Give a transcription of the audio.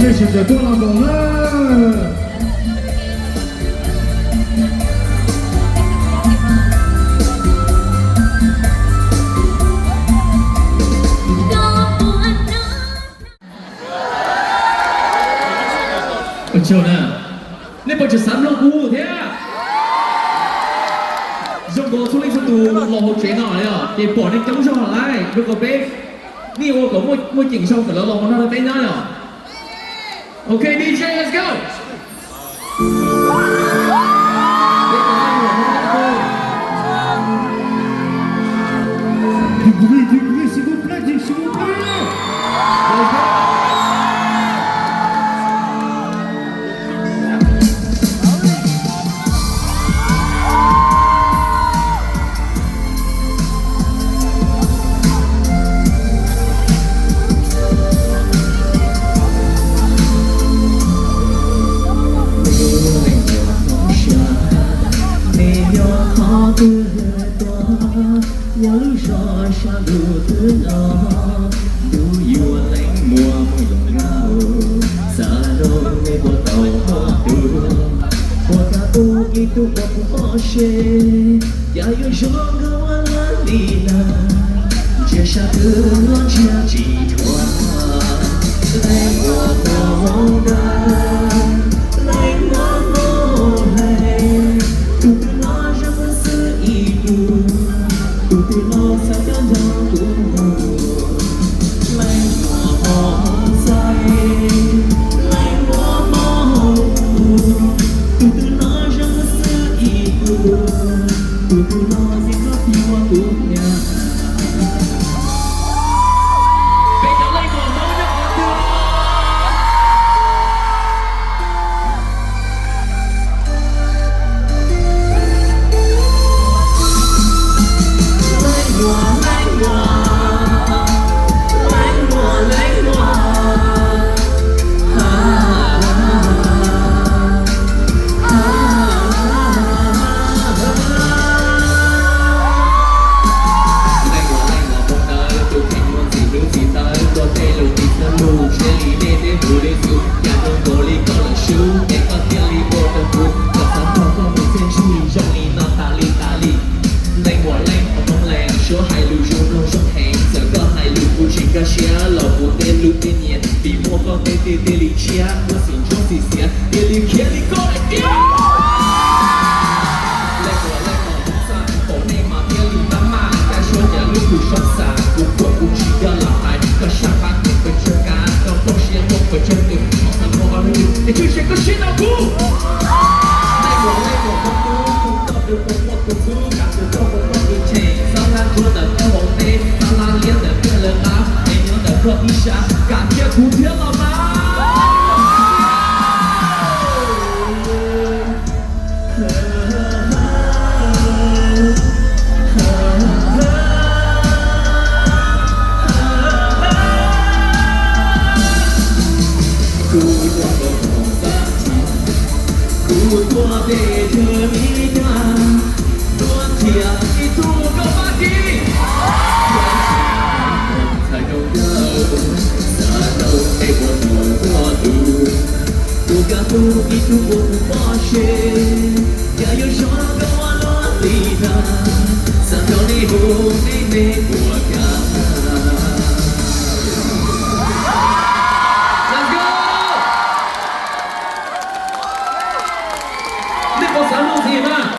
也是这多老公了。我求呢，你不是三龙五天？Dùng bộ số linh số tù lò một chế nọ đấy à, thì bỏ lên chống cho họ lại, được có bé, ni ô có một chỉnh sau cái lò một nó là bé nhá nhở. Okay, DJ, let's go. Du bruit, s'il vous plaît, s'il vous plaît. Let's go. Nhớ rõ xa đủ thứ đó đủ yêu lạnh mùa mùa ngao xa rồi mê bộ tàu hoa đủ bộ ta u kỳ tu bộ bỏ xe ya yêu cho ngao la li la chia xa thứ ngon chia chỉ thoa lạnh mùa mùa đa lạnh mùa mùa hay tu tu nó ra một sự ý tu tu lo sao cho nhau cũng lạnh mùa mùa say lạnh mùa mùa tu lo cho một sự ý tu lo gì có yêu cũng nhà bây giờ lạnh mùa mùa nó còn được Chia lò một tên lưu tên nhiệt vì mua con tên tên lý chia mua xin cho xì xia tiền lý kia lý con lại kia lại của không xa khổ nên mà tiền lý ta mà cái số nhà lưu từ sông xa cũng của cũng chỉ cho là hai có sáng bát tiền phải chơi cá đâu không xia không phải chơi tiền họ tham mua bao nhiêu để chơi chuyện có xia nào cũng lại của không cũng tập được một cuộc du cả cuộc không có được chèn sao lan thua là theo bóng tên sao lan liên là kia là ta Rock Isha, cảm giác cuốn thiết là má. Ku tua về thơ mi nha, tuôn thiệt itu kau mati. Tu itu buku pashe, ya yo shona kawan lida, sampai ni ho ni buat